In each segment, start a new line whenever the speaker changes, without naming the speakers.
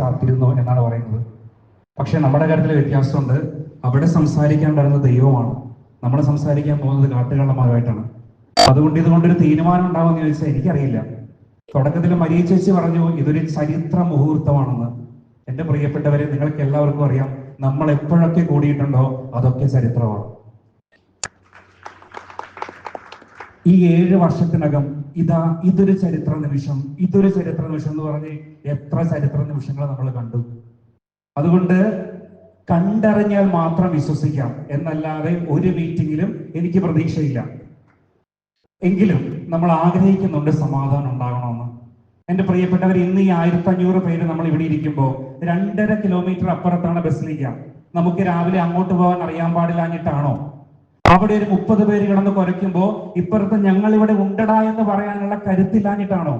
കാത്തിരുന്നു എന്നാണ് പറയുന്നത്. പക്ഷെ നമ്മുടെ കാര്യത്തിൽ വ്യത്യാസമുണ്ട്. അവിടെ സംസാരിക്കാനുണ്ടായിരുന്ന ദൈവമാണ്, നമ്മൾ സംസാരിക്കാൻ പോകുന്നത് കാട്ടുകള്ളന്മാരുമായിട്ടാണ്. അതുകൊണ്ട് ഇതുകൊണ്ടൊരു തീരുമാനം ഉണ്ടാവുമെന്ന് ചോദിച്ചാൽ എനിക്കറിയില്ല. തുടക്കത്തിൽ മരിയ ചേച്ചി പറഞ്ഞു ഇതൊരു ചരിത്ര മുഹൂർത്തമാണെന്ന്. എന്റെ പ്രിയപ്പെട്ടവരെ, നിങ്ങൾക്ക് എല്ലാവർക്കും അറിയാം, നമ്മൾ എപ്പോഴൊക്കെ കൂടിയിട്ടുണ്ടോ അതൊക്കെ ചരിത്രമാണ്. ഈ 7 വർഷത്തിനകം ഇതൊരു ചരിത്ര നിമിഷം, ഇതൊരു ചരിത്ര നിമിഷം എന്ന് പറഞ്ഞ് എത്ര ചരിത്ര നിമിഷങ്ങൾ നമ്മൾ കണ്ടു. അതുകൊണ്ട് കണ്ടറിഞ്ഞാൽ മാത്രം വിശ്വസിക്കാം എന്നല്ലാതെ ഒരു മീറ്റിങ്ങിലും എനിക്ക് പ്രതീക്ഷയില്ല. എങ്കിലും നമ്മൾ ആഗ്രഹിക്കുന്നുണ്ട് സമാധാനം ഉണ്ടാകണമെന്ന്. എന്റെ പ്രിയപ്പെട്ടവർ, ഇന്ന് ഈ 1500 പേര് നമ്മൾ ഇവിടെ ഇരിക്കുമ്പോൾ 2.5 കിലോമീറ്റർ അപ്പുറത്താണ് ബസിലിക്ക. നമുക്ക് രാവിലെ അങ്ങോട്ട് പോകാൻ അറിയാൻ പാടില്ലാഞ്ഞിട്ടാണോ? അവിടെ ഒരു 30 പേര് കിടന്ന് കുരയ്ക്കുമ്പോൾ ഇപ്പുറത്ത് ഞങ്ങൾ ഇവിടെ ഉണ്ടടാ എന്ന് പറയാനുള്ള കരുത്തില്ലാഞ്ഞിട്ടാണോ?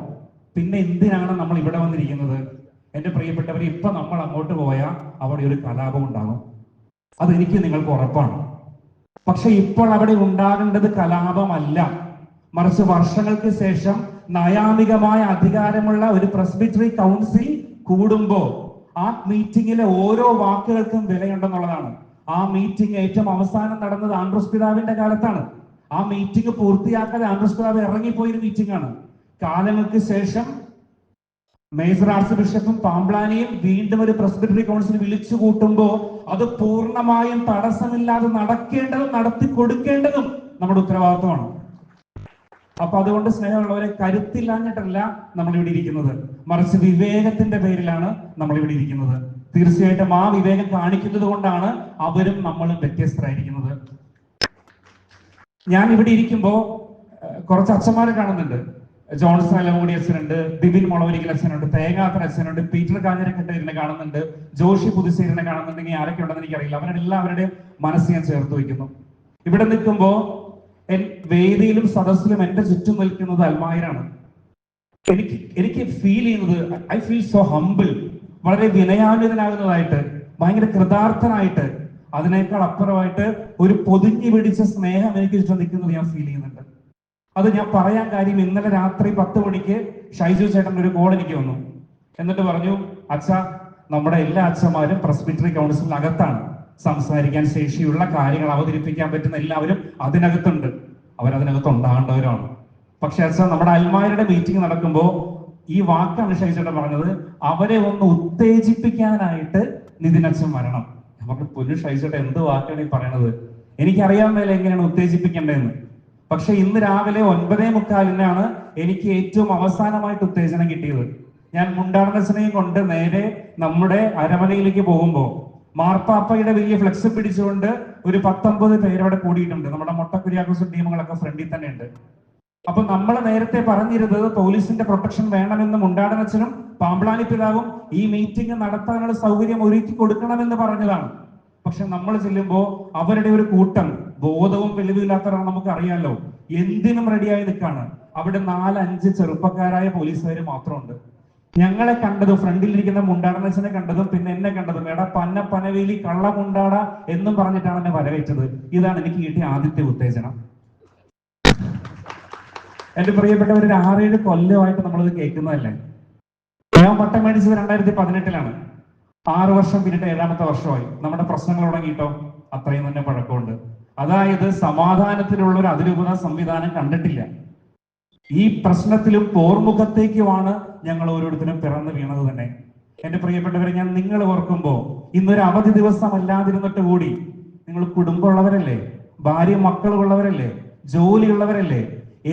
പിന്നെ എന്തിനാണ് നമ്മൾ ഇവിടെ വന്നിരിക്കുന്നത്? എന്റെ പ്രിയപ്പെട്ടവർ, ഇപ്പൊ നമ്മൾ അങ്ങോട്ട് പോയാൽ അവിടെ ഒരു കലാപം ഉണ്ടാകും, അതെനിക്ക് നിങ്ങൾക്ക് ഉറപ്പാണ്. പക്ഷെ ഇപ്പോൾ അവിടെ ഉണ്ടാകേണ്ടത് കലാപമല്ല, മറിച്ച് വർഷങ്ങൾക്ക് ശേഷം നയാമികമായ അധികാരമുള്ള ഒരു പ്രസ്ബിറ്ററി കൗൺസിൽ കൂടുമ്പോൾ ആ മീറ്റിംഗിലെ ഓരോ വാക്കുകൾക്കും വിലയുണ്ടെന്നുള്ളതാണ്. ആ മീറ്റിംഗ് ഏറ്റവും അവസാനം നടന്നത് ആൻഡ്രൂസ് പിതാവിന്റെ കാലത്താണ്. ആ മീറ്റിംഗ് പൂർത്തിയാക്കാതെ ആൻഡ്രൂസ് പിതാവ് ഇറങ്ങിപ്പോയൊരു മീറ്റിംഗ് ആണ്. കാലങ്ങൾക്ക് ശേഷം മേജർ ആർച്ച് ബിഷപ്പും പാംബ്ലാനിയും വീണ്ടും ഒരു പ്രസ്ബിറ്ററി കൗൺസിൽ വിളിച്ചു കൂട്ടുമ്പോൾ അത് പൂർണ്ണമായും തടസ്സമില്ലാതെ നടക്കേണ്ടതും നടത്തി കൊടുക്കേണ്ടതും നമ്മുടെ ഉത്തരവാദിത്വമാണ്. അപ്പൊ അതുകൊണ്ട് സ്നേഹമുള്ളവരെ, കരുത്തില്ലാഞ്ഞിട്ടല്ല നമ്മൾ ഇവിടെ ഇരിക്കുന്നത്, മറിച്ച് വിവേകത്തിന്റെ പേരിലാണ് നമ്മൾ ഇവിടെ ഇരിക്കുന്നത്. തീർച്ചയായിട്ടും ആ വിവേകം കാണിക്കുന്നത് കൊണ്ടാണ് അവരും നമ്മളും വ്യത്യസ്തരായിരിക്കുന്നത്. ഞാൻ ഇവിടെ ഇരിക്കുമ്പോ കുറച്ച് അച്ഛന്മാരെ കാണുന്നുണ്ട്. ജോൺസൺ അലമുടി അച്ഛനുണ്ട്, ബിബിൻ മുളവരിക്കൽ അച്ഛനുണ്ട്, തേങ്ങാത്തൻ അച്ഛനുണ്ട്, പീറ്റർ കാഞ്ഞിരക്കട്ടേരിനെ കാണുന്നുണ്ട്, ജോഷി പുതുശ്ശേരിനെ കാണുന്നുണ്ടെങ്കിൽ ആരൊക്കെ ഉണ്ടെന്ന് എനിക്കറിയില്ല. അവരുടെ എല്ലാവരുടെയും മനസ്സ് ഞാൻ ചേർത്ത് വയ്ക്കുന്നു. ഇവിടെ നിൽക്കുമ്പോ വേദിയിലും സദസ്സിലും എന്റെ ചുറ്റും നിൽക്കുന്നത് അൽമായരാണ്. എനിക്ക് ഫീൽ ചെയ്യുന്നത്, ഐ ഫീൽ സോ ഹംബിൾ, വളരെ വിനയാന്വിതനാകുന്നതായിട്ട്, ഭയങ്കര കൃതാർത്ഥനായിട്ട്, അതിനേക്കാൾ അപ്പുറമായിട്ട് ഒരു പൊതിഞ്ഞു പിടിച്ച സ്നേഹം എനിക്ക് ചുറ്റും നിൽക്കുന്നത് ഞാൻ ഫീൽ ചെയ്യുന്നുണ്ട്. അത് ഞാൻ പറയാൻ കാര്യം, ഇന്നലെ രാത്രി 10 മണിക്ക് ഷൈജു ചേട്ടൻ ഒരു കോൾ എനിക്ക് വന്നു. എന്നിട്ട് പറഞ്ഞു, അച്ഛ, നമ്മുടെ എല്ലാ അച്ഛന്മാരും പ്രസ്ബിറ്ററി കൗൺസിലിനകത്താണ്, സംസാരിക്കാൻ ശേഷിയുള്ള കാര്യങ്ങൾ അവതരിപ്പിക്കാൻ പറ്റുന്ന എല്ലാവരും അതിനകത്തുണ്ട്, അവരതിനകത്ത് ഉണ്ടാകേണ്ടവരാണ്. പക്ഷെ അച്ഛൻ, നമ്മുടെ അൽമാരുടെ മീറ്റിംഗ് നടക്കുമ്പോൾ ഈ വാക്കാണ് ഷൈജുടെ പറഞ്ഞത്, അവരെ ഒന്ന് ഉത്തേജിപ്പിക്കാനായിട്ട് നിതിനച്ഛൻ വരണം. നമുക്ക് പൊന്നു ഷൈജുടെ എന്ത് വാക്കാണ് ഈ പറയണത്? എനിക്കറിയാൻ മേലെ എങ്ങനെയാണ് ഉത്തേജിപ്പിക്കേണ്ടതെന്ന്. പക്ഷെ ഇന്ന് രാവിലെ 9:45 എനിക്ക് ഏറ്റവും അവസാനമായിട്ട് ഉത്തേജനം കിട്ടിയത്. ഞാൻ മുണ്ടാടനച്ചനെയും കൊണ്ട് നേരെ നമ്മുടെ അരമനയിലേക്ക് പോകുമ്പോൾ മാർപ്പാപ്പയുടെ വലിയ ഫ്ലെക്സ് പിടിച്ചുകൊണ്ട് ഒരു 19 പേരവിടെ കൂടിയിട്ടുണ്ട്. നമ്മുടെ മൊട്ടക്കുര്യാക്കോസ് ടീമുകളൊക്കെ ഫ്രണ്ടിൽ തന്നെ ഉണ്ട്. അപ്പൊ നമ്മൾ നേരത്തെ പറഞ്ഞിരുന്നത് പോലീസിന്റെ പ്രൊട്ടക്ഷൻ വേണമെന്ന് മുണ്ടാടനച്ചനും പാംബ്ലാനി പിതാവും ഈ മീറ്റിംഗ് നടത്താനുള്ള സൗകര്യം ഒരുക്കി കൊടുക്കണമെന്ന് പറഞ്ഞതാണ്. പക്ഷെ നമ്മൾ ചെല്ലുമ്പോ അവരുടെ ഒരു കൂട്ടം, ബോധവും വെളിവില്ലാത്തവരാണ്, നമുക്ക് അറിയാലോ, എന്തിനും റെഡിയായി നിൽക്കാണ്. അവിടെ 4-5 ചെറുപ്പക്കാരായ പോലീസുകാർ മാത്രമുണ്ട്. ഞങ്ങളെ കണ്ടതും, ഫ്രണ്ടിലിരിക്കുന്ന മുണ്ടാടനച്ചനെ കണ്ടതും പിന്നെ എന്നെ കണ്ടതും, എടാ പനവേലി കള്ള മുണ്ടാട എന്നും പറഞ്ഞിട്ടാണ് എന്നെ വരവേറ്റത്. ഇതാണ് എനിക്ക് കിട്ടിയ ആദ്യത്തെ ഉത്തേജനം. എന്റെ പ്രിയപ്പെട്ടവർ, 6-7 കൊല്ലമായിട്ട് നമ്മളിത് കേൾക്കുന്നതല്ലേ. ഞാൻ പട്ടം മേടിച്ചത് 2018 6 വർഷം പിന്നിട്ട് 7ാമത്തെ വർഷമായി. നമ്മുടെ പ്രശ്നങ്ങൾ തുടങ്ങിയിട്ടോ അത്രയും തന്നെ പഴക്കമുണ്ട്. അതായത് സമാധാനത്തിലുള്ള ഒരു അതിരൂപത സംവിധാനം കണ്ടിട്ടില്ല. ഈ പ്രശ്നത്തിലും പോർമുഖത്തേക്കുമാണ് ഞങ്ങൾ ഓരോരുത്തരും പിറന്നു വീണത് തന്നെ. എന്റെ പ്രിയപ്പെട്ടവരെ, ഞാൻ നിങ്ങൾ ഓർക്കുമ്പോ ഇന്നൊരു അവധി ദിവസം അല്ലാതിരുന്നിട്ട് കൂടി നിങ്ങൾ കുടുംബമുള്ളവരല്ലേ, ഭാര്യ മക്കളുള്ളവരല്ലേ, ജോലിയുള്ളവരല്ലേ,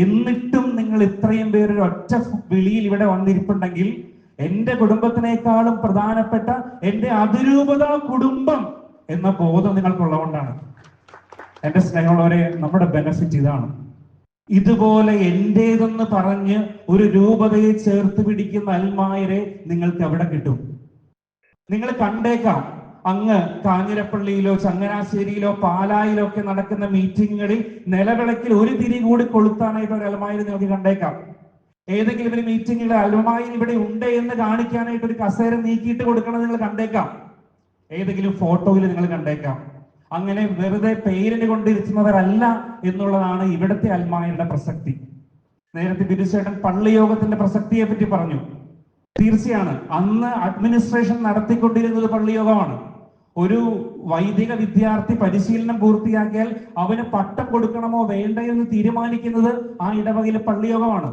എന്നിട്ടും നിങ്ങൾ ഇത്രയും പേര് ഒറ്റ വിളിയിൽ ഇവിടെ വന്നിരിപ്പുണ്ടെങ്കിൽ എന്റെ കുടുംബത്തിനേക്കാളും പ്രധാനപ്പെട്ട എന്റെ അതിരൂപത കുടുംബം എന്ന ബോധം നിങ്ങൾക്കുള്ളതുകൊണ്ടാണ്. എന്റെ സ്നേഹമുള്ളവരെ, നമ്മുടെ ബെനഫിറ്റ് ഇതാണ്. ഇതുപോലെ എന്റേതെന്ന് പറഞ്ഞ് ഒരു രൂപതയെ ചേർത്ത് പിടിക്കുന്ന അൽമായരെ നിങ്ങൾക്ക് എവിടെ കിട്ടും? നിങ്ങൾ കണ്ടേക്കാം, അങ്ങ് കാഞ്ഞിരപ്പള്ളിയിലോ ചങ്ങനാശ്ശേരിയിലോ പാലായിലോ ഒക്കെ നടക്കുന്ന മീറ്റിങ്ങുകളിൽ നിലവിളക്കിൽ ഒരു തിരി കൂടി കൊളുത്താനായിട്ട് ഒരു അൽമായരെ നിങ്ങൾക്ക് കണ്ടേക്കാം. ഏതെങ്കിലും ഒരു മീറ്റിംഗിൽ അൽമായർ ഇവിടെ ഉണ്ട് എന്ന് കാണിക്കാനായിട്ട് ഒരു കസേര നീക്കിയിട്ട് കൊടുക്കണം നിങ്ങൾ കണ്ടേക്കാം. ഏതെങ്കിലും ഫോട്ടോയിൽ നിങ്ങൾ കണ്ടേക്കാം. അങ്ങനെ വെറുതെ പേരിന് കൊണ്ടിരിക്കുന്നവരല്ല എന്നുള്ളതാണ് ഇവിടുത്തെ അൽമായരുടെ പ്രസക്തി. നേരത്തെ ബിരുചേട്ടൻ പള്ളിയോഗത്തിന്റെ പ്രസക്തിയെ പറ്റി പറഞ്ഞു. തീർച്ചയാണ് അന്ന് അഡ്മിനിസ്ട്രേഷൻ നടത്തിക്കൊണ്ടിരുന്നത് പള്ളിയോഗമാണ്. ഒരു വൈദിക വിദ്യാർത്ഥി പരിശീലനം പൂർത്തിയാക്കിയാൽ അവന് പട്ടം കൊടുക്കണമോ വേണ്ടയോ എന്ന് തീരുമാനിക്കുന്നത് ആ ഇടവകയിലെ പള്ളിയോഗമാണ്.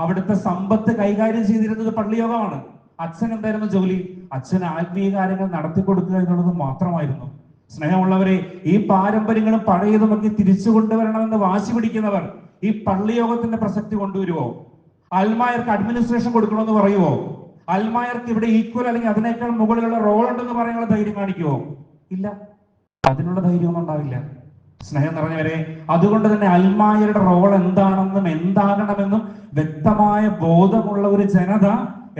അവിടുത്തെ സമ്പത്ത് കൈകാര്യം ചെയ്തിരുന്നത് പള്ളിയോഗമാണ്. അച്ഛൻ എന്തായിരുന്നു ജോലി? അച്ഛൻ ആത്മീയ കാര്യങ്ങൾ നടത്തി കൊടുക്കുക എന്നുള്ളത് മാത്രമായിരുന്നു. സ്നേഹമുള്ളവരെ, ഈ പാരമ്പര്യങ്ങളും പഴയതുമൊക്കെ തിരിച്ചു കൊണ്ടുവരണമെന്ന് വാശി പിടിക്കുന്നവർ ഈ പള്ളിയോഗത്തിന്റെ പ്രസക്തി കൊണ്ടുവരുവോ? അൽമായർക്ക് അഡ്മിനിസ്ട്രേഷൻ കൊടുക്കണമെന്ന് പറയുവോ? അൽമായർക്ക് ഇവിടെ ഈക്വൽ അല്ലെങ്കിൽ അതിനേക്കാൾ മുകളിലുള്ള റോൾ ഉണ്ടെന്ന് പറയാനുള്ള ധൈര്യം കാണിക്കുവോ? ഇല്ല, അതിനുള്ള ധൈര്യമൊന്നും ഉണ്ടാവില്ല. സ്നേഹം നിറഞ്ഞവരെ, അതുകൊണ്ട് തന്നെ അൽമായരുടെ റോൾ എന്താണെന്നും എന്താകണമെന്നും വ്യക്തമായ ബോധമുള്ള ഒരു ജനത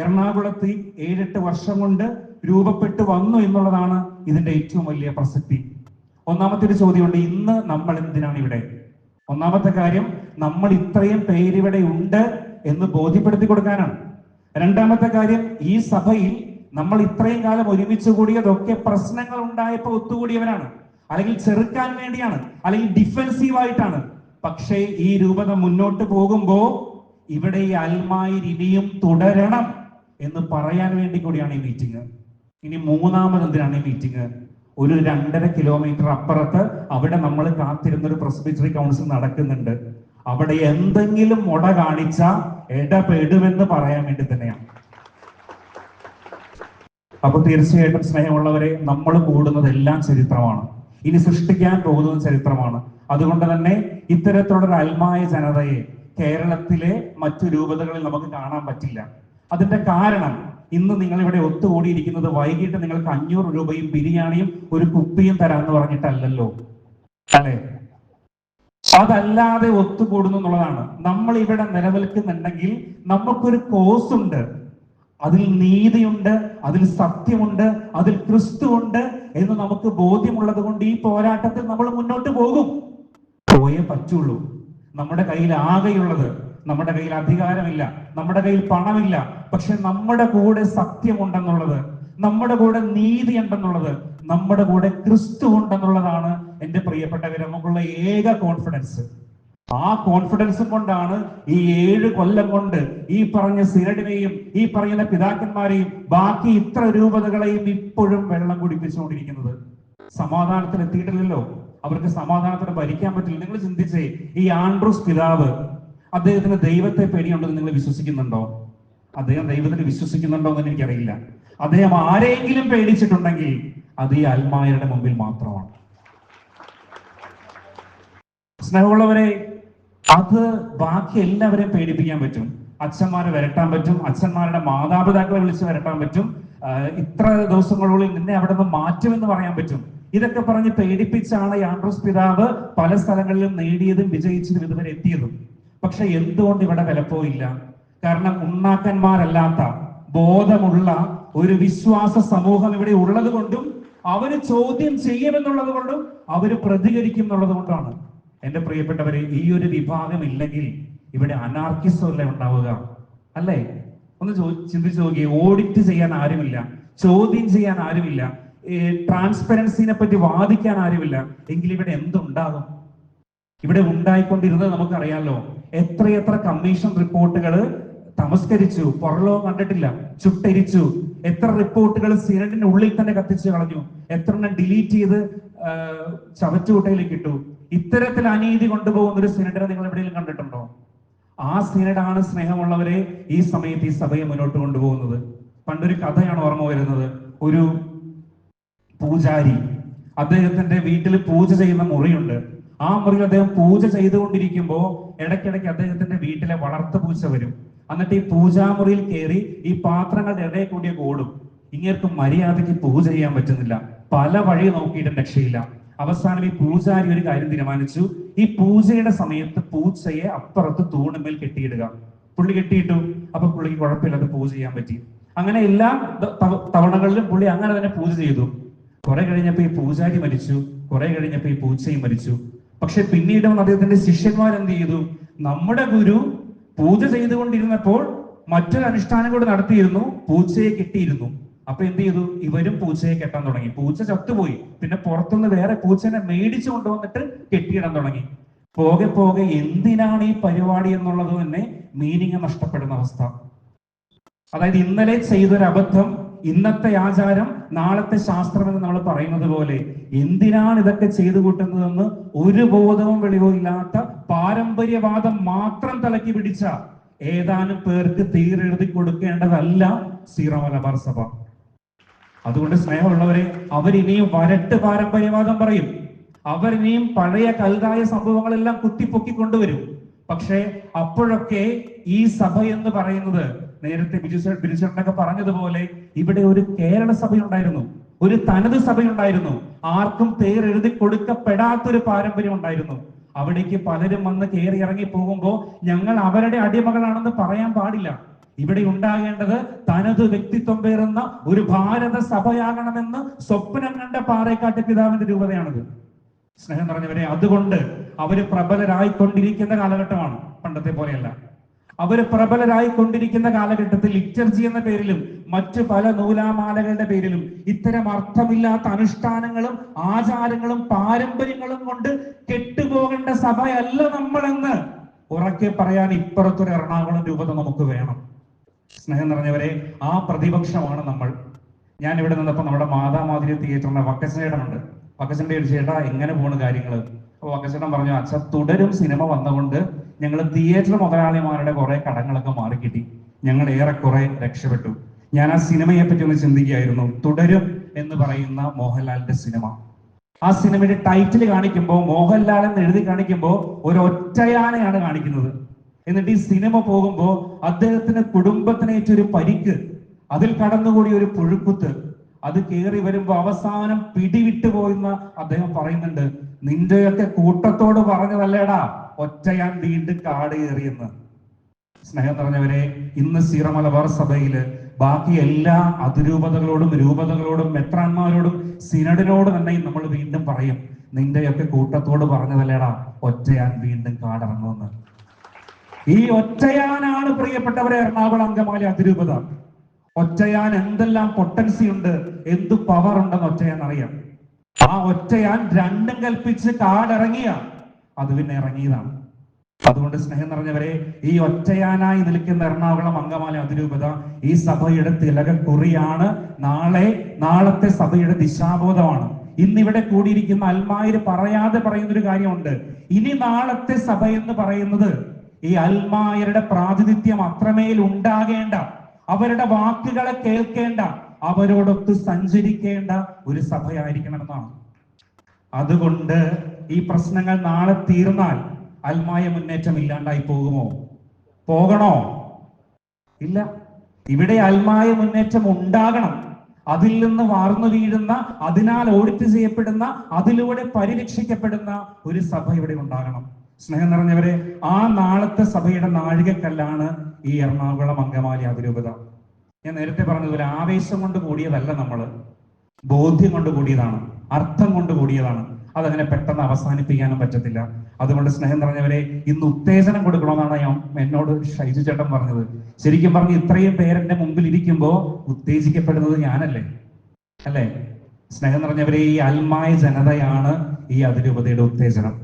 എറണാകുളത്ത് 7-8 വർഷം കൊണ്ട് രൂപപ്പെട്ടു വന്നു എന്നുള്ളതാണ് ഇതിന്റെ ഏറ്റവും വലിയ പ്രസക്തി. ഒന്നാമത്തെ ഒരു ചോദ്യമുണ്ട്, ഇന്ന് നമ്മൾ എന്തിനാണ് ഇവിടെ? ഒന്നാമത്തെ കാര്യം, നമ്മൾ ഇത്രയും പേരിവിടെ ഉണ്ട് എന്ന് ബോധ്യപ്പെടുത്തി കൊടുക്കാനാണ്. രണ്ടാമത്തെ കാര്യം, ഈ സഭയിൽ നമ്മൾ ഇത്രയും കാലം ഒരുമിച്ച് കൂടിയതൊക്കെ പ്രശ്നങ്ങൾ ഉണ്ടായപ്പോൾ ഒത്തുകൂടിയവരാണ്, അല്ലെങ്കിൽ ചെറുക്കാൻ വേണ്ടിയാണ്, അല്ലെങ്കിൽ ഡിഫെൻസീവായിട്ടാണ്. പക്ഷേ ഈ രൂപത മുന്നോട്ട് പോകുമ്പോ ഇവിടെ ഈ അൽമായർ ഇനിയും തുടരണം എന്ന് പറയാൻ വേണ്ടി കൂടിയാണ് ഈ മീറ്റിംഗ്. ഇനി മൂന്നാമത് എന്തിനാണ് ഈ മീറ്റിംഗ്? ഒരു 2.5 കിലോമീറ്റർ അപ്പുറത്ത് അവിടെ നമ്മൾ കാത്തിരുന്ന ഒരു പ്രസ്ബിറ്ററി കൗൺസിൽ നടക്കുന്നുണ്ട്. അവിടെ എന്തെങ്കിലും മുട കാണിച്ച ഇടപെടുമെന്ന് പറയാൻ വേണ്ടി തന്നെയാണ്. അപ്പൊ തീർച്ചയായിട്ടും സ്നേഹമുള്ളവരെ, നമ്മൾ കൂടുന്നതെല്ലാം ചരിത്രമാണ്, ഇനി സൃഷ്ടിക്കാൻ പോകുന്നത് ചരിത്രമാണ്. അതുകൊണ്ട് തന്നെ ഇത്തരത്തിലുള്ള അൽമായ ജനതയെ കേരളത്തിലെ മറ്റു രൂപതകളിൽ നമുക്ക് കാണാൻ പറ്റില്ല. അതിന്റെ കാരണം, ഇന്ന് നിങ്ങൾ ഇവിടെ ഒത്തുകൂടിയിരിക്കുന്നത് വൈകിട്ട് നിങ്ങൾക്ക് 500 രൂപയും ബിരിയാണിയും ഒരു കുപ്പിയും തരാന്ന് പറഞ്ഞിട്ടല്ലല്ലോ, അല്ലെ? അതല്ലാതെ ഒത്തുകൂടുന്നു എന്നുള്ളതാണ്. നമ്മൾ ഇവിടെ നിലനിൽക്കുന്നുണ്ടെങ്കിൽ നമുക്കൊരു കോസ് ഉണ്ട്, അതിൽ നീതിയുണ്ട്, അതിൽ സത്യമുണ്ട്, അതിൽ ക്രിസ്തുവുണ്ട് എന്ന് നമുക്ക് ബോധ്യമുള്ളത് കൊണ്ട് ഈ പോരാട്ടത്തിൽ നമ്മൾ മുന്നോട്ട് പോകും. പോയേ പറ്റുള്ളൂ. നമ്മുടെ കയ്യിൽ ആകെയുള്ളത്, നമ്മുടെ കയ്യിൽ അധികാരമില്ല, നമ്മുടെ കയ്യിൽ പണമില്ല, പക്ഷെ നമ്മുടെ കൂടെ സത്യമുണ്ടെന്നുള്ളത്, നമ്മുടെ കൂടെ നീതി ഉണ്ടെന്നുള്ളത്, നമ്മുടെ കൂടെ ക്രിസ്തു ഉണ്ടെന്നുള്ളതാണ് എന്റെ പ്രിയപ്പെട്ടവരെ നമുക്കുള്ള ഏക കോൺഫിഡൻസ്. ആ കോൺഫിഡൻസും കൊണ്ടാണ് ഈ 7 കൊല്ലം കൊണ്ട് ഈ പറഞ്ഞ സിനഡിനെയും ഈ പറയുന്ന പിതാക്കന്മാരെയും ബാക്കി ഇത്ര രൂപതകളെയും ഇപ്പോഴും വെള്ളം കുടിപ്പിച്ചുകൊണ്ടിരിക്കുന്നത്. സമാധാനത്തിന് എത്തിയിട്ടില്ലല്ലോ, അവർക്ക് സമാധാനത്തിന് ഭരിക്കാൻ പറ്റില്ല. നിങ്ങൾ ചിന്തിച്ചേ, ഈ ആൻഡ്രൂസ് പിതാവ്, അദ്ദേഹത്തിന് ദൈവത്തെ പേടിയുണ്ടെന്ന് നിങ്ങൾ വിശ്വസിക്കുന്നുണ്ടോ? അദ്ദേഹം ദൈവത്തിന് വിശ്വസിക്കുന്നുണ്ടോ എന്ന് എനിക്കറിയില്ല. അദ്ദേഹം ആരെയെങ്കിലും പേടിച്ചിട്ടുണ്ടെങ്കിൽ അത് ഈ അൽമായരുടെ മുമ്പിൽ മാത്രമാണ്. സ്നേഹമുള്ളവരെ, അത് ബാക്കി എല്ലാവരെയും പേടിപ്പിക്കാൻ പറ്റും. അച്ഛന്മാരെ വരട്ടാൻ പറ്റും, അച്ഛന്മാരുടെ മാതാപിതാക്കളെ വിളിച്ച് വരട്ടാൻ പറ്റും, ഇത്ര ദിവസങ്ങളുള്ളിൽ നിന്നെ അവിടെ നിന്ന് മാറ്റുമെന്ന് പറയാൻ പറ്റും. ഇതൊക്കെ പറഞ്ഞ് പേടിപ്പിച്ചാണ് ആൻഡ്രൂസ് പിതാവ് പല സ്ഥലങ്ങളിലും നേടിയതും വിജയിച്ചതും ഇതുവരെ എത്തിയതും. പക്ഷെ എന്തുകൊണ്ട് ഇവിടെ വിലപ്പോയില്ല? കാരണം ഉണ്ണാക്കന്മാരല്ലാത്ത ബോധമുള്ള ഒരു വിശ്വാസ സമൂഹം ഇവിടെ ഉള്ളത് കൊണ്ടും അവര് ചോദ്യം ചെയ്യുമെന്നുള്ളത് കൊണ്ടും അവര് പ്രതികരിക്കും എന്നുള്ളത് കൊണ്ടാണ്. എന്റെ പ്രിയപ്പെട്ടവരെ, ഈ ഒരു വിഭാഗം ഇല്ലെങ്കിൽ ഇവിടെ അനാർക്കിസം അല്ലേ ഉണ്ടാവുക, അല്ലേ? ഒന്ന് ചിന്തിച്ചു നോക്കി. ഓഡിറ്റ് ചെയ്യാൻ ആരുമില്ല, ചോദ്യം ചെയ്യാൻ ആരുമില്ല, ട്രാൻസ്പെറൻസിനെ പറ്റി വാദിക്കാൻ ആരുമില്ല, എങ്കിൽ ഇവിടെ എന്തുണ്ടാകും? ഇവിടെ ഉണ്ടായിക്കൊണ്ടിരുന്നത് നമുക്കറിയാലോ. എത്രയെത്ര കമ്മീഷൻ റിപ്പോർട്ടുകൾ തമസ്കരിച്ചു, പുറലോകം കണ്ടിട്ടില്ല, ചുട്ടരിച്ചു. എത്ര റിപ്പോർട്ടുകൾ സിനഡിന്റെ ഉള്ളിൽ തന്നെ കത്തിച്ചു കളഞ്ഞു, എത്ര എണ്ണം ഡിലീറ്റ് ചെയ്ത് ചവറ്റുകുട്ടയിലേക്ക് ഇട്ടു. ഇത്തരത്തിൽ അനീതി കൊണ്ടുപോകുന്ന ഒരു സിനഡിനെ നിങ്ങൾ എവിടെയെങ്കിലും കണ്ടിട്ടുണ്ടോ? ആ സിനഡാണ് സ്നേഹമുള്ളവരെ ഈ സമയത്ത് ഈ സഭയെ മുന്നോട്ട് കൊണ്ടുപോകുന്നത്. പണ്ടൊരു കഥയാണ് ഓർമ്മ വരുന്നത്. ഒരു പൂജാരി, അദ്ദേഹത്തിന്റെ വീട്ടിൽ പൂജ ചെയ്യുന്ന മുറിയുണ്ട്. ആ മുറിയിൽ അദ്ദേഹം പൂജ ചെയ്തുകൊണ്ടിരിക്കുമ്പോൾ ഇടയ്ക്കിടയ്ക്ക് അദ്ദേഹത്തിന്റെ വീട്ടിലെ വളർത്തു പൂച്ച വരും. എന്നിട്ട് ഈ പൂജാമുറിയിൽ കയറി ഈ പാത്രങ്ങളുടെ ഇടയിൽ കൂടിയ ഓടും. ഇങ്ങേർക്ക് മര്യാദയ്ക്ക് പൂജ ചെയ്യാൻ പറ്റുന്നില്ല, പല വഴി നോക്കിയിട്ട് രക്ഷയില്ല. അവസാനം ഈ പൂജാരി ഒരു കാര്യം തീരുമാനിച്ചു, ഈ പൂജയുടെ സമയത്ത് പൂച്ചയെ അപ്പുറത്ത് തൂണുമേൽ കെട്ടിയിടുക. പുള്ളി കെട്ടിയിട്ടു. അപ്പൊ പുള്ളിക്ക് കുഴപ്പമില്ലാതെ പൂജ ചെയ്യാൻ പറ്റി. അങ്ങനെ എല്ലാ തവണകളിലും പുള്ളി അങ്ങനെ തന്നെ പൂജ ചെയ്തു. കുറെ കഴിഞ്ഞപ്പോ ഈ പൂജാരി മരിച്ചു, കുറെ കഴിഞ്ഞപ്പോ ഈ പൂച്ചയും മരിച്ചു. പക്ഷെ പിന്നീട് അദ്ദേഹത്തിന്റെ ശിഷ്യന്മാർ എന്ത് ചെയ്തു? നമ്മുടെ ഗുരു പൂജ ചെയ്തുകൊണ്ടിരുന്നപ്പോൾ മറ്റൊരു അനുഷ്ഠാനം കൂടെ നടത്തിയിരുന്നു, പൂച്ചയെ കെട്ടിയിരുന്നു. അപ്പൊ എന്ത് ചെയ്തു? ഇവരും പൂച്ചയെ കെട്ടാൻ തുടങ്ങി. പൂച്ച ചത്തുപോയി. പിന്നെ പുറത്തുനിന്ന് വേറെ പൂച്ചനെ മേടിച്ചു കൊണ്ടുവന്നിട്ട് കെട്ടിയിടാൻ തുടങ്ങി. പോകെ പോകെ എന്തിനാണ് ഈ പരിപാടി എന്നുള്ളത് തന്നെ മീനിങ് നഷ്ടപ്പെടുന്ന അവസ്ഥ. അതായത് ഇന്നലെ ചെയ്തൊരു അബദ്ധം ഇന്നത്തെ ആചാരം നാളത്തെ ശാസ്ത്രം എന്ന് നമ്മൾ പറയുന്നത് പോലെ എന്തിനാണ് ഇതൊക്കെ ചെയ്തു കൂട്ടുന്നതെന്ന് ഒരു ബോധവും വെളിവും ഇല്ലാത്ത പാരമ്പര്യവാദം മാത്രം തലക്കി പിടിച്ച ഏതാനും പേർക്ക് തീരെഴുതി കൊടുക്കേണ്ടതല്ല സീറോ മലബാർ സഭ. അതുകൊണ്ട് സ്നേഹമുള്ളവരെ, അവരിനിയും വരട്ട് പാരമ്പര്യവാദം പറയും, അവരിനിയും പഴയ കൽതായ സംഭവങ്ങളെല്ലാം കുത്തിപ്പൊക്കി കൊണ്ടുവരും. പക്ഷേ അപ്പോഴൊക്കെ ഈ സഭ എന്ന് പറയുന്നത്, നേരത്തെ ബിജുചേട്ടനൊക്കെ പറഞ്ഞതുപോലെ, ഇവിടെ ഒരു കേരള സഭയുണ്ടായിരുന്നു, ഒരു തനത് സഭയുണ്ടായിരുന്നു, ആർക്കും പേരെഴുതി കൊടുക്കപ്പെടാത്തൊരു പാരമ്പര്യം ഉണ്ടായിരുന്നു. അവിടേക്ക് പലരും വന്ന് കയറി ഇറങ്ങി പോകുമ്പോൾ ഞങ്ങൾ അവരുടെ അടിമകളാണെന്ന് പറയാൻ പാടില്ല. ഇവിടെ ഉണ്ടാകേണ്ടത് തനത് വ്യക്തിത്വം പേറുന്ന ഒരു ഭാരത സഭയാകണമെന്ന് സ്വപ്നം കണ്ട പാറേക്കാട്ട് പിതാവിന്റെ രൂപതയാണിത്. സ്നേഹം നിറഞ്ഞവരെ, അതുകൊണ്ട് അവര് പ്രബലരായിക്കൊണ്ടിരിക്കുന്ന കാലഘട്ടമാണ്, പണ്ടത്തെ പോലെയല്ല. അവര് പ്രബലരായിക്കൊണ്ടിരിക്കുന്ന കാലഘട്ടത്തിൽ ലിറ്റർജി എന്ന പേരിലും മറ്റു പല നൂലാമാലകളുടെ പേരിലും ഇത്തരം അർത്ഥമില്ലാത്ത അനുഷ്ഠാനങ്ങളും ആചാരങ്ങളും പാരമ്പര്യങ്ങളും കൊണ്ട് കെട്ടുപോകേണ്ട സഭയല്ല നമ്മളെന്ന് ഉറക്കെ പറയാൻ ഇപ്പുറത്തൊരു എറണാകുളം രൂപത നമുക്ക് വേണം. സ്നേഹം നിറഞ്ഞവരെ, ആ പ്രതിപക്ഷമാണ് നമ്മൾ. ഞാൻ ഇവിടെ നിന്നപ്പോ നമ്മുടെ മാതാമാതിരി തിയേറ്ററിന്റെ വക്കച്ചേട്ടനുണ്ട്. വക്കച്ചന്റെ ഒരു ചേട്ടാ എങ്ങനെ പോണു കാര്യങ്ങള്? അപ്പൊ വക്കച്ചേട്ടൻ പറഞ്ഞു, അച്ഛ തുടരും സിനിമ വന്നുകൊണ്ട് ഞങ്ങൾ തിയേറ്റർ മുതലാളിമാരുടെ കുറെ കടങ്ങളൊക്കെ മാറിക്കിട്ടി, ഞങ്ങൾ ഏറെക്കുറെ രക്ഷപ്പെട്ടു. ഞാൻ ആ സിനിമയെ പറ്റി ഒന്ന് ചിന്തിക്കുകയായിരുന്നു. തുടരും എന്ന് പറയുന്ന മോഹൻലാലിന്റെ സിനിമ. ആ സിനിമയുടെ ടൈറ്റിൽ കാണിക്കുമ്പോൾ മോഹൻലാൽ എന്ന് എഴുതി കാണിക്കുമ്പോൾ ഒരു ഒറ്റയാനെയാണ് കാണിക്കുന്നത്. എന്നിട്ട് ഈ സിനിമ പോകുമ്പോൾ അദ്ദേഹത്തിന് കുടുംബത്തിനേറ്റൊരു പരിക്ക്, അതിൽ കടന്നുകൂടി ഒരു പുഴുക്കുത്ത്, അത് കയറി വരുമ്പോ അവസാനം പിടിവിട്ടു പോയെന്ന് അദ്ദേഹം പറയുന്നുണ്ട്. നിന്റെയൊക്കെ കൂട്ടത്തോട് പറഞ്ഞതല്ലേടാ ഒറ്റയാൻ വീണ്ടും കാട് കയറിയെന്ന്. സ്നേഹം നിറഞ്ഞവരെ, ഇന്ന് സീറോ മലബാർ സഭയില് ബാക്കി എല്ലാ അതിരൂപതകളോടും രൂപതകളോടും മെത്രാന്മാരോടും സിനഡിനോട് തന്നെ നമ്മൾ വീണ്ടും പറയും, നിന്റെയൊക്കെ കൂട്ടത്തോട് പറഞ്ഞതല്ലേടാ ഒറ്റയാൻ വീണ്ടും കാടിറങ്ങുമെന്ന്. ഈ ഒറ്റയാനാണ് പ്രിയപ്പെട്ടവരെ എറണാകുളം അങ്കമാലി അതിരൂപത. ഒറ്റയാൻ എന്തെല്ലാം പൊട്ടൻസി ഉണ്ട്, എന്ത് പവർ ഉണ്ടെന്ന് ഒറ്റയാൻ അറിയാം. ആ ഒറ്റയാൻ രണ്ടും കൽപ്പിച്ച് കാടിറങ്ങിയ അത് പിന്നെ ഇറങ്ങിയതാണ്. അതുകൊണ്ട് സ്നേഹം നിറഞ്ഞവരെ, ഈ ഒറ്റയാനായി നിൽക്കുന്ന എറണാകുളം അങ്കമാലി അതിരൂപത ഈ സഭയുടെ തിലകക്കുറിയാണ്. നാളത്തെ സഭയുടെ ദിശാബോധമാണ്. ഇന്നിവിടെ കൂടിയിരിക്കുന്ന അൽമായര് പറയാതെ പറയുന്നൊരു കാര്യമുണ്ട്. ഇനി നാളത്തെ സഭ എന്ന് പറയുന്നത് ഈ അൽമായരുടെ പ്രാതിനിധ്യം അത്രമേൽ ഉണ്ടാകേണ്ട, അവരുടെ വാക്കുകളെ കേൾക്കേണ്ട, അവരോടൊത്ത് സഞ്ചരിക്കേണ്ട ഒരു സഭയായിരിക്കണമെന്നാണ്. അതുകൊണ്ട് ഈ പ്രശ്നങ്ങൾ നാളെ തീർന്നാൽ അൽമായ മുന്നേറ്റം ഇല്ലാണ്ടായി പോകുമോ? പോകണോ? ഇല്ല. ഇവിടെ അൽമായ മുന്നേറ്റം ഉണ്ടാകണം. അതിൽ നിന്ന് വാർന്നു വീഴുന്ന, അതിനാൽ ഓഡിറ്റ് ചെയ്യപ്പെടുന്ന, അതിലൂടെ പരിരക്ഷിക്കപ്പെടുന്ന ഒരു സഭ ഇവിടെ ഉണ്ടാകണം. സ്നേഹം നിറഞ്ഞവരെ, ആ നാളത്തെ സഭയുടെ നാഴികക്കല്ലാണ് ഈ എറണാകുളം അങ്കമാലി അതിരൂപത. ഞാൻ നേരത്തെ പറഞ്ഞതുപോലെ ആവേശം കൊണ്ട് കൂടിയതല്ല, നമ്മള് ബോധ്യം കൊണ്ട് കൂടിയതാണ്, അർത്ഥം കൊണ്ട് കൂടിയതാണ്. അതങ്ങനെ പെട്ടെന്ന് അവസാനിപ്പിക്കാനും പറ്റത്തില്ല. അതുകൊണ്ട് സ്നേഹം നിറഞ്ഞവരെ, ഇന്ന് ഉത്തേജനം കൊടുക്കണമെന്നാണ് എന്നോട് ഷൈജു ചേട്ടൻ പറഞ്ഞത്. ശരിക്കും പറഞ്ഞ് ഇത്രയും പേരെന്റെ മുമ്പിൽ ഇരിക്കുമ്പോ ഉത്തേജിക്കപ്പെടുന്നത് ഞാനല്ലേ, അല്ലേ? സ്നേഹം നിറഞ്ഞവരെ, ഈ അൽമായ ജനതയാണ് ഈ അതിരൂപതയുടെ ഉത്തേജനം.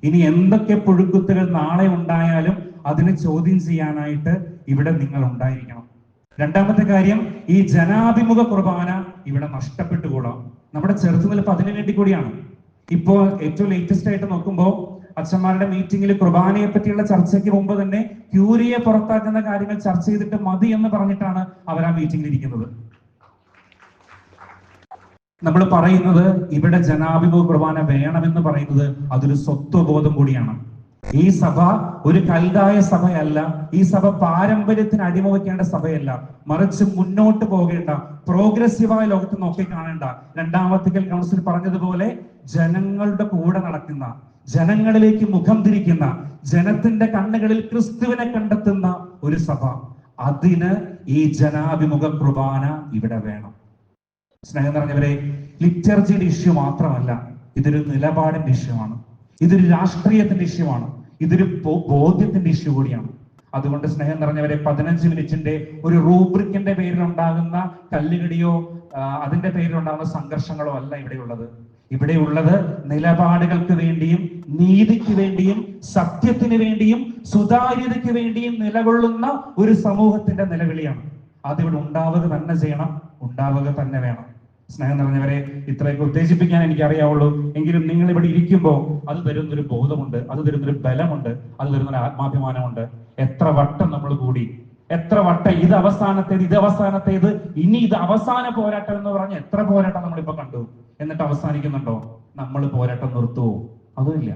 ഇനി എന്തൊക്കെ പുഴുക്കുത്തുകൾ നാളെ ഉണ്ടായാലും അതിനെ ചോദ്യം ചെയ്യാനായിട്ട് ഇവിടെ നിങ്ങൾ ഉണ്ടായിരിക്കണം. രണ്ടാമത്തെ കാര്യം, ഈ ജനാഭിമുഖ കുർബാന ഇവിടെ നഷ്ടപ്പെട്ടുകൂടാ. നമ്മുടെ ചെറുത്തുനിൽപ്പ് അതിനു വേണ്ടി കൂടിയാണ്. ഇപ്പോ ഏറ്റവും ലേറ്റസ്റ്റ് ആയിട്ട് നോക്കുമ്പോൾ അച്ഛന്മാരുടെ മീറ്റിംഗിൽ കുർബാനയെ പറ്റിയുള്ള ചർച്ചയ്ക്ക് മുമ്പ് തന്നെ ക്യൂരിയെ പുറത്താക്കുന്ന കാര്യങ്ങൾ ചർച്ച ചെയ്തിട്ട് മതി എന്ന് പറഞ്ഞിട്ടാണ് അവർ ആ മീറ്റിംഗിൽ ഇരിക്കുന്നത്. നമ്മൾ പറയുന്നത് ഇവിടെ ജനാഭിമുഖ കുർബാന വേണമെന്ന് പറയുന്നത് അതൊരു സ്വത്വബോധം കൂടിയാണ്. ഈ സഭ ഒരു കൽതായ സഭയല്ല, ഈ സഭ പാരമ്പര്യത്തിന് അടിമവയ്ക്കേണ്ട സഭയല്ല, മറിച്ച് മുന്നോട്ട് പോകേണ്ട പ്രോഗ്രസീവായ ലോകത്ത് നോക്കി കാണേണ്ട, രണ്ടാം വത്തിക്കൻ കൗൺസിൽ പറഞ്ഞതുപോലെ ജനങ്ങളുടെ കൂടെ നടക്കുന്ന, ജനങ്ങളിലേക്ക് മുഖം തിരിക്കുന്ന, ജനത്തിന്റെ കണ്ണുകളിൽ ക്രിസ്തുവിനെ കണ്ടെത്തുന്ന ഒരു സഭ. അതിന് ഈ ജനാഭിമുഖ കുർബാന ഇവിടെ വേണം. സ്നേഹം നിറഞ്ഞവരെ, ലിറ്റർജിയുടെ ഇഷ്യൂ മാത്രമല്ല, ഇതൊരു നിലപാടിന്റെ ഇഷ്യൂ ആണ്, ഇതൊരു രാഷ്ട്രീയത്തിന്റെ ഇഷ്യൂ ആണ്, ഇതൊരു ബോധ്യത്തിന്റെ ഇഷ്യൂ കൂടിയാണ്. അതുകൊണ്ട് സ്നേഹം നിറഞ്ഞവരെ, 15 മിനിറ്റിന്റെ ഒരു റൂബ്രിക്കിന്റെ പേരിൽ ഉണ്ടാകുന്ന കല്ലുകടിയോ അതിന്റെ പേരിലുണ്ടാകുന്ന സംഘർഷങ്ങളോ അല്ല ഇവിടെയുള്ളത്. ഇവിടെയുള്ളത് നിലപാടുകൾക്ക് വേണ്ടിയും നീതിക്ക് വേണ്ടിയും സത്യത്തിന് വേണ്ടിയും സുതാര്യതയ്ക്ക് വേണ്ടിയും നിലകൊള്ളുന്ന ഒരു സമൂഹത്തിന്റെ നിലവിളിയാണ്. അതിവിടെ ഉണ്ടാവുക തന്നെ ചെയ്യണം, ഉണ്ടാവുക തന്നെ വേണം. സ്നേഹം നിറഞ്ഞവരെ, ഇത്രയൊക്കെ ഉത്തേജിപ്പിക്കാൻ എനിക്കറിയാവുള്ളൂ. എങ്കിലും നിങ്ങൾ ഇവിടെ ഇരിക്കുമ്പോൾ അത് തരുന്നൊരു ബോധമുണ്ട്, അത് തരുന്നൊരു ബലമുണ്ട്, അത് തരുന്നൊരു ആത്മാഭിമാനമുണ്ട്. എത്ര വട്ടം നമ്മൾ കൂടി, എത്ര വട്ടം ഇത് അവസാനത്തേത്, ഇനി ഇത് അവസാന പോരാട്ടം എന്ന് പറഞ്ഞ് എത്ര പോരാട്ടം നമ്മളിപ്പോ കണ്ടു. എന്നിട്ട് അവസാനിക്കുന്നുണ്ടോ? നമ്മൾ പോരാട്ടം നിർത്തുവോ? അതുമില്ല.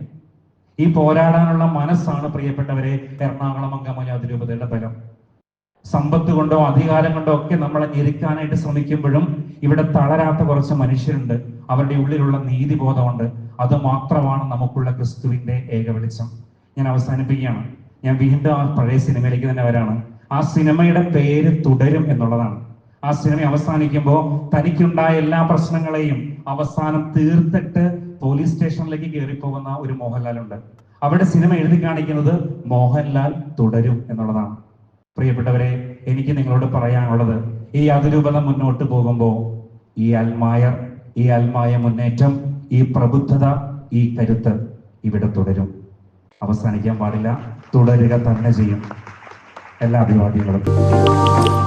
ഈ പോരാടാനുള്ള മനസ്സാണ് പ്രിയപ്പെട്ടവരെ എറണാകുളം അങ്കമാലി അതിരൂപതയുടെ ബലം. സമ്പത്ത് കൊണ്ടോ അധികാരം കൊണ്ടോ ഒക്കെ നമ്മളെ ഞെരുക്കാനായിട്ട് ശ്രമിക്കുമ്പോഴും ഇവിടെ തളരാത്ത കുറച്ച് മനുഷ്യരുണ്ട്. അവരുടെ ഉള്ളിലുള്ള നീതിബോധമുണ്ട്. അത് മാത്രമാണ് നമുക്കുള്ള ക്രിസ്തുവിന്റെ ഏക വെളിച്ചം. ഞാൻ അവസാനിപ്പിക്കുകയാണ്. ഞാൻ വീണ്ടും ആ പഴയ സിനിമയിലേക്ക് തന്നെ വരാണ്. ആ സിനിമയുടെ പേര് തുടരും എന്നുള്ളതാണ്. ആ സിനിമ അവസാനിക്കുമ്പോൾ തനിക്കുണ്ടായ എല്ലാ പ്രശ്നങ്ങളെയും അവസാനം തീർത്തിട്ട് പോലീസ് സ്റ്റേഷനിലേക്ക് കയറിപ്പോകുന്ന ഒരു മോഹൻലാൽ ഉണ്ട്. അവിടെ സിനിമ എഴുതി കാണിക്കുന്നത് മോഹൻലാൽ തുടരും എന്നുള്ളതാണ്. പ്രിയപ്പെട്ടവരെ, എനിക്ക് നിങ്ങളോട് പറയാനുള്ളത്, ഈ അതിരൂപത മുന്നോട്ട് പോകുമ്പോൾ ഈ ആത്മായ മുന്നേറ്റം, ഈ പ്രബുദ്ധത, ഈ കരുത്ത് ഇവിടെ തുടരും. അവസാനിക്കാൻ പാടില്ല, തുടരുക തന്നെ ചെയ്യും. എല്ലാ അഭിവാദ്യങ്ങളും.